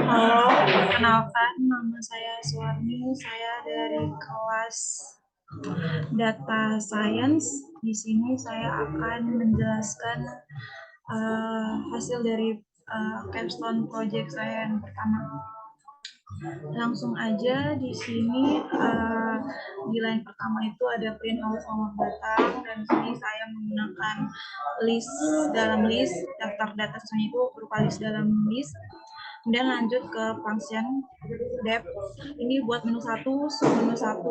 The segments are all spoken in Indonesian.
Halo, perkenalkan nama saya Suwarni. Saya dari kelas Data Science. Di sini saya akan menjelaskan hasil dari capstone project saya yang pertama. Langsung aja di sini di line pertama itu ada print out nomor datang, dan di sini saya menggunakan list dalam list, daftar data siswanya itu berupa list dalam list. Kemudian lanjut ke function def. Ini buat menu 1, submenu 1.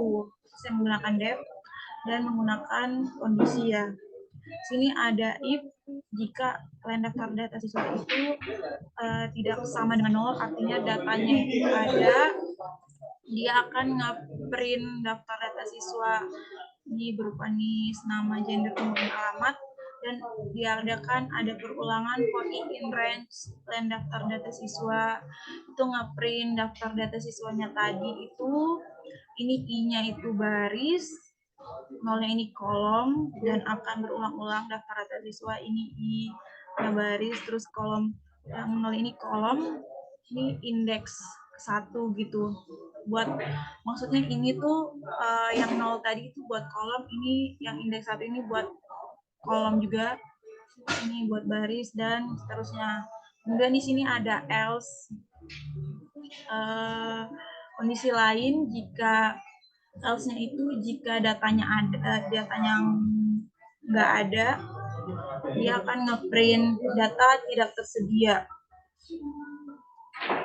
Saya menggunakan def dan menggunakan kondisi ya. Sini ada if jika line daftar data siswa itu tidak sama dengan 0, artinya datanya itu ada, dia akan nge-print daftar data siswa. Ini berupa NIS, nama, gender, umur, dan alamat, dan diadakan ada perulangan for in range line daftar data siswa. Itu nge-print daftar data siswanya tadi itu, ini I-nya itu baris, nolnya ini kolom, dan akan berulang-ulang daftar data siswa. Ini I-nya baris, terus kolom yang nol ini kolom, ini indeks 1 gitu. Buat maksudnya ini tuh yang 0 tadi itu buat kolom, ini yang indeks 1 ini buat kolom juga, ini buat baris dan seterusnya. Kemudian di sini ada else, kondisi lain jika else-nya itu jika datanya ada, datanya nggak ada, dia akan ngeprint data tidak tersedia.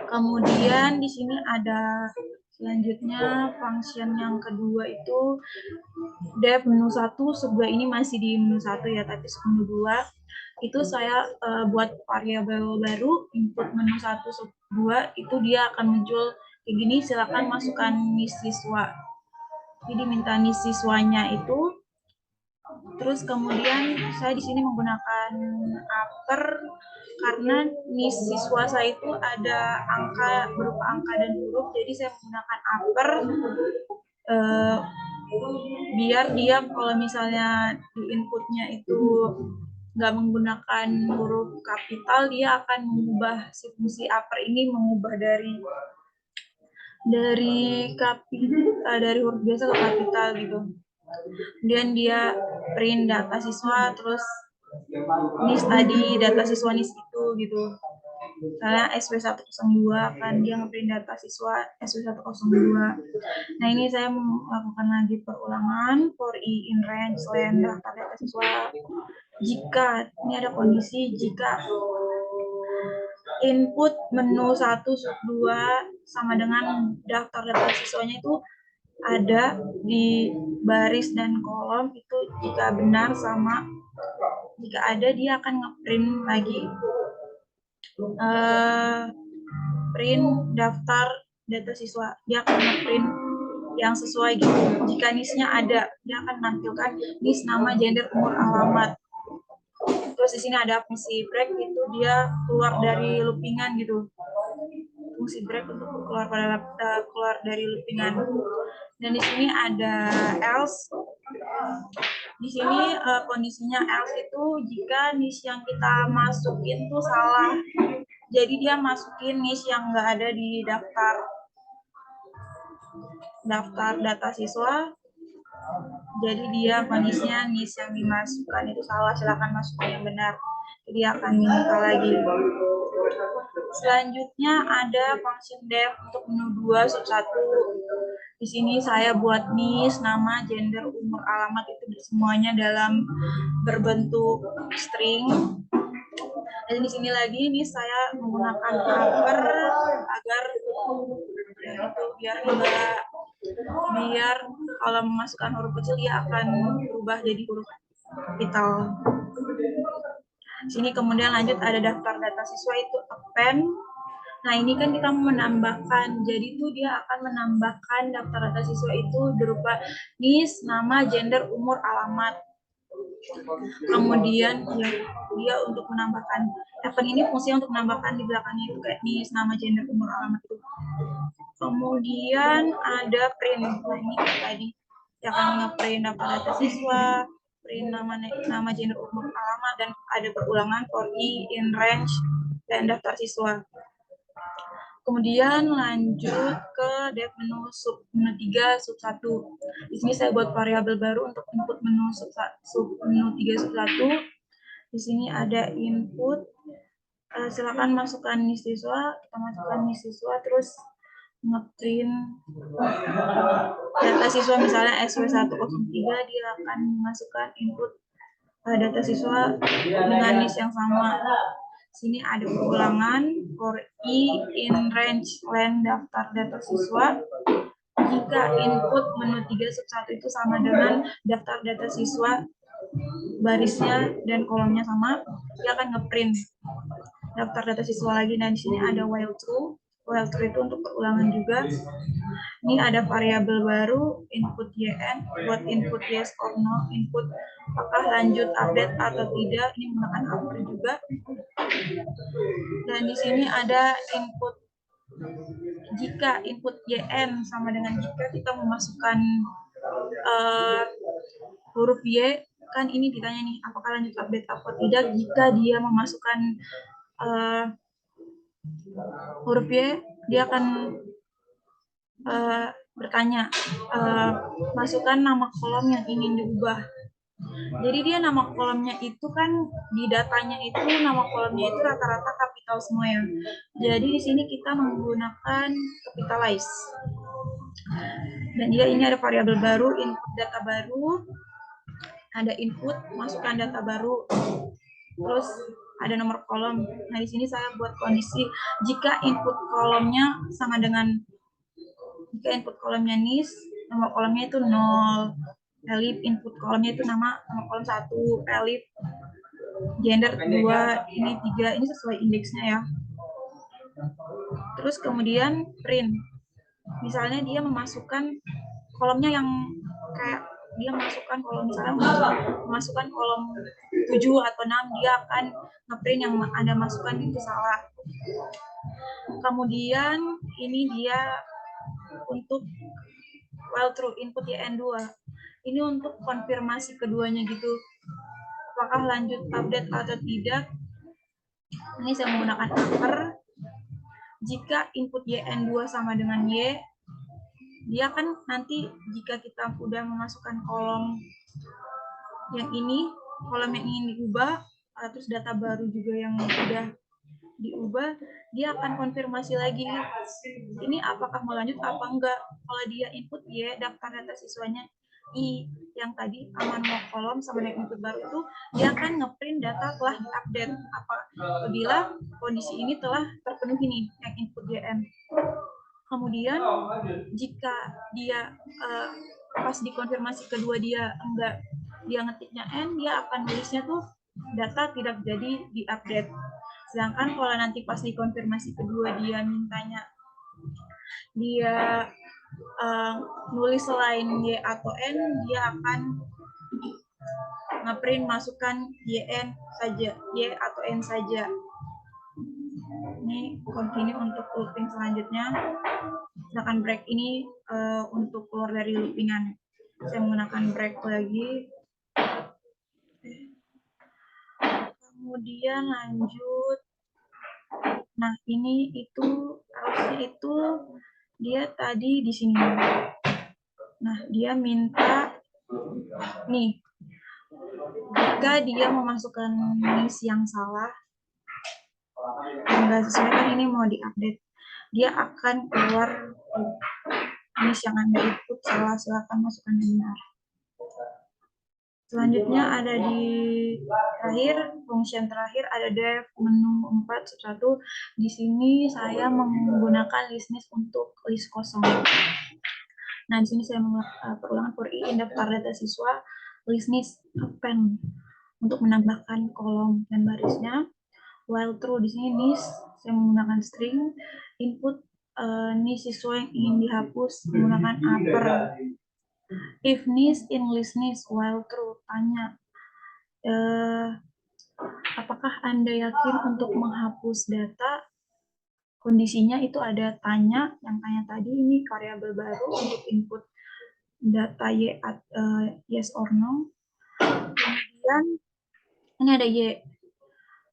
Kemudian di sini ada selanjutnya function yang kedua itu def menu 1, sub 2 ini masih di menu 1 ya, tapi sub menu 2 itu saya buat variabel baru input menu 1 sub 2 itu dia akan muncul kayak gini, silakan masukkan NIS siswa. Jadi minta NIS siswanya itu. Terus kemudian saya di sini menggunakan upper karena NIS siswa saya itu ada angka berupa angka dan huruf, jadi saya menggunakan upper biar dia kalau misalnya di inputnya itu nggak menggunakan huruf kapital, dia akan mengubah si fungsi upper ini mengubah dari dari huruf biasa ke kapital gitu. Kemudian dia print data siswa, terus NIS tadi, data siswa NIS itu gitu. Karena SP102 kan dia ngeprint data siswa SP102. Nah, ini saya melakukan lagi perulangan for I in range line daftar data siswa. Jika ini ada kondisi jika input menu 1 sub 2 sama dengan daftar data siswanya itu ada di baris dan kolom, itu jika benar sama, jika ada dia akan ngeprint lagi print daftar data siswa, dia akan ngeprint yang sesuai gitu. Jika NIS-nya ada, dia akan menampilkan NIS, nama, gender, umur, alamat. Terus di sini ada fungsi break, itu dia keluar dari loopingan gitu. Fungsi break untuk keluar dari loopingan. Dan di sini ada else. Di sini kondisinya else itu jika NIS yang kita masukin tuh salah. Jadi dia masukin NIS yang nggak ada di daftar data siswa. Jadi dia kondisinya NIS yang dimasukkan itu salah, silakan masukkan yang benar. Jadi akan minta lagi. Selanjutnya ada function def untuk menu 2 sub 1. Di sini saya buat NIS, nama, gender, umur, alamat itu semuanya dalam berbentuk string. Dan di sini lagi ini saya menggunakan upper agar ya itu biar kalau memasukkan huruf kecil dia akan berubah jadi huruf kapital. Sini kemudian lanjut ada daftar data siswa itu append. Nah, ini kan kita menambahkan, jadi itu dia akan menambahkan daftar data siswa itu berupa NIS, nama, gender, umur, alamat. Kemudian ya, dia untuk menambahkan append ini fungsinya untuk menambahkan di belakangnya itu kayak NIS, nama, gender, umur, alamat itu. Kemudian ada print. Nah, ini tadi yang akan nge-print daftar data siswa, print nama, gender, umur, alamat, dan ada perulangan for I in range dan daftar siswa. Kemudian lanjut ke dev menu 3 sub 1. Di sini saya buat variabel baru untuk input menu menu 3 sub 1. Di sini ada input, silakan masukkan nih siswa, kita masukkan nih siswa, terus ngeprint data siswa misalnya SW103, dia akan memasukkan input data siswa dengan NIS yang sama. Sini ada pengulangan for i in range len daftar data siswa. Jika input menu 3 sub 1 itu sama dengan daftar data siswa, barisnya dan kolomnya sama, dia akan ngeprint daftar data siswa lagi. Nah, di sini ada while true. While true itu untuk perulangan juga. Ini ada variabel baru input yn buat input yes or no, input apakah lanjut update atau tidak. Ini menggunakan update juga. Dan di sini ada input jika input yn sama dengan jika kita memasukkan huruf y, kan ini ditanya nih apakah lanjut update atau tidak jika dia memasukkan huruf y, dia akan bertanya masukkan nama kolom yang ingin diubah. Jadi dia nama kolomnya itu kan di datanya itu nama kolomnya itu rata-rata kapital semua ya. Jadi di sini kita menggunakan capitalize. Dan dia ini ada variabel baru, input data baru, ada input masukkan data baru, terus ada nomor kolom. Nah di sini saya buat kondisi jika input kolomnya sama dengan jika input kolomnya NIS, nomor kolomnya itu 0. Elif input kolomnya itu nomor kolom 1, elif gender 2, ini 3, ini sesuai indeksnya ya. Terus kemudian print. Misalnya dia memasukkan kolomnya yang kayak dia masukkan kolom misalnya memasukkan kolom 7 atau 6, dia akan ngeprint yang Anda masukkan itu salah. Kemudian ini dia untuk while true input yn2. Ini untuk konfirmasi keduanya gitu. Apakah lanjut update atau tidak. Ini saya menggunakan upper. Jika input yn2 sama dengan y, dia kan nanti jika kita udah memasukkan kolom yang ini, kolom yang ingin diubah, terus data baru juga yang udah diubah, dia akan konfirmasi lagi ini apakah mau lanjut apa enggak. Kalau dia input y, daftar data siswanya i yang tadi aman mau kolom sama dengan input baru itu, dia akan ngeprint data telah diupdate apabila kondisi ini telah terpenuhi nih yang input yn. Kemudian jika dia pas dikonfirmasi kedua dia enggak, dia ngetiknya n, dia akan nulisnya tuh data tidak jadi diupdate. Sedangkan kalau nanti pas dikonfirmasi kedua dia mintanya dia nulis selain y atau n, dia akan ngeprint masukkan yn saja, y atau n saja. Ini continue untuk looping selanjutnya. Sedangkan break ini untuk keluar dari loopingan. Saya menggunakan break lagi. Kemudian lanjut. Nah, ini itu harusnya itu dia tadi di sini. Nah, dia minta nih jika dia memasukkan NIS yang salah, enggak sesuai kan ini mau diupdate, dia akan keluar NIS yang Anda input salah, silakan masukkan yang benar. Selanjutnya ada di terakhir, function terakhir ada dev menu 4 sub 1. Di sini saya menggunakan listNIS untuk list kosong. Nah, di sini saya perulangan for i in daftar data siswa listNIS append untuk menambahkan kolom dan barisnya. While true di sini NIS saya menggunakan string, input NIS siswa yang ingin dihapus menggunakan upper. If NIS in listNIS while true, tanya apakah Anda yakin untuk menghapus data. Kondisinya itu ada tanya, yang tanya tadi ini variabel baru untuk input data y yes or no. Kemudian ini ada y.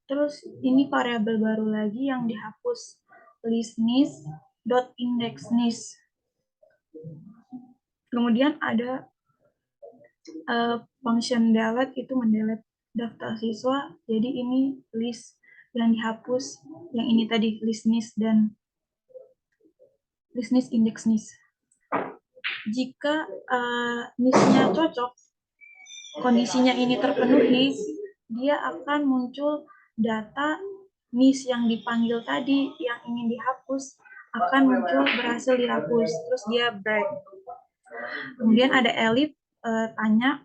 Terus ini variabel baru lagi yang dihapus, listNIS.indexNIS. Kemudian ada function delete, itu mendelete daftar siswa. Jadi ini list yang dihapus, yang ini tadi listNIS dan listNIS index NIS. Jika NIS-nya cocok, kondisinya ini terpenuhi, dia akan muncul data NIS yang dipanggil tadi, yang ingin dihapus, akan muncul berhasil dihapus. Terus dia break. Kemudian ada elif, tanya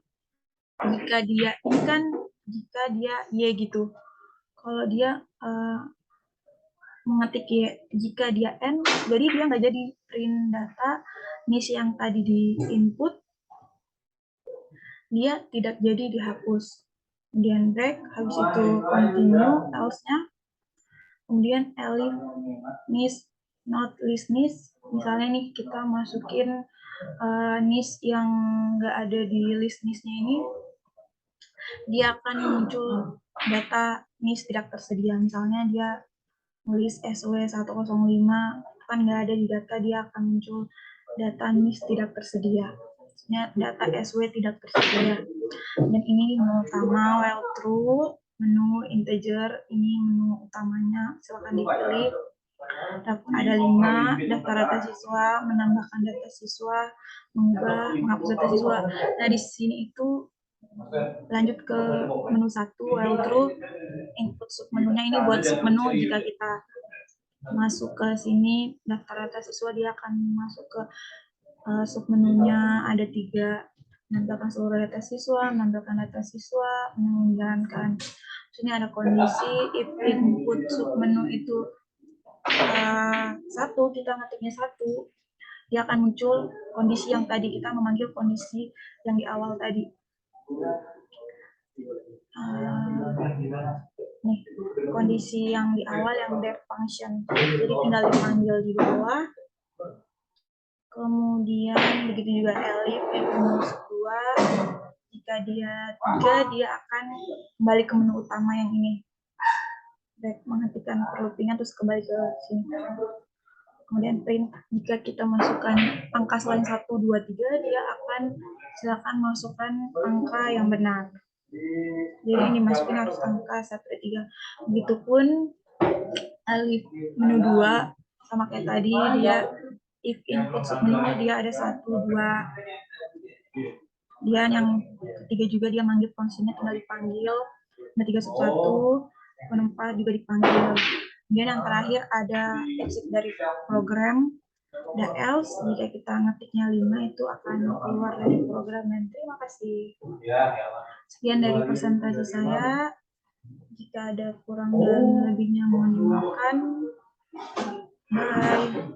jika dia ini kan jika dia y gitu. Kalau dia mengetik y, jika dia n, jadi dia nggak jadi print data NIS yang tadi di input, dia tidak jadi dihapus. Kemudian break, habis itu continue else-nya. Kemudian elif NIS not list NIS, misalnya nih kita masukin NIS yang nggak ada di list NIS-nya ini, dia akan muncul data NIS tidak tersedia. Misalnya dia nulis SW105, kan nggak ada di data, dia akan muncul data NIS tidak tersedia. Maksudnya data SW tidak tersedia. Dan ini menu utama, while true, menu integer, ini menu utamanya, silakan dipilih. Ada 5, daftar data siswa, menambahkan data siswa, mengubah, menghapus data siswa. Nah, di sini itu lanjut ke menu 1, while true, input submenunya ini buat submenu. Jika kita masuk ke sini, daftar data siswa, dia akan masuk ke submenunya, ada 3, menampilkan seluruh data siswa, menampilkan data siswa, menjalankan. Sini ada kondisi, if input submenu itu 1, kita ngetiknya 1, dia akan muncul kondisi yang tadi, kita memanggil kondisi yang di awal tadi. Nih, kondisi yang di awal yang def function, jadi tinggal dipanggil di bawah. Kemudian begitu juga elif itu 2, jika dia 3, dia akan kembali ke menu utama yang ini. Baik, menghentikan looping terus kembali ke sini. Kemudian print, jika kita masukkan angka selain 1, 2, 3, dia akan silakan masukkan angka yang benar. Jadi yang dimasukin harus angka 1, 3. Begitupun elif menu 2, sama kayak tadi, dia if input submenu dia ada 1, 2. Dia yang ketiga juga dia manggil fungsinya, tinggal dipanggil. Ada 3 sub 1, 4 juga dipanggil. Kemudian yang terakhir ada exit dari program. Ada else, jika kita ngetiknya 5 itu akan keluar dari program. Dan terima kasih. Sekian dari presentasi saya. Jika ada kurang dan lebihnya mohon dimaafkan. Bye.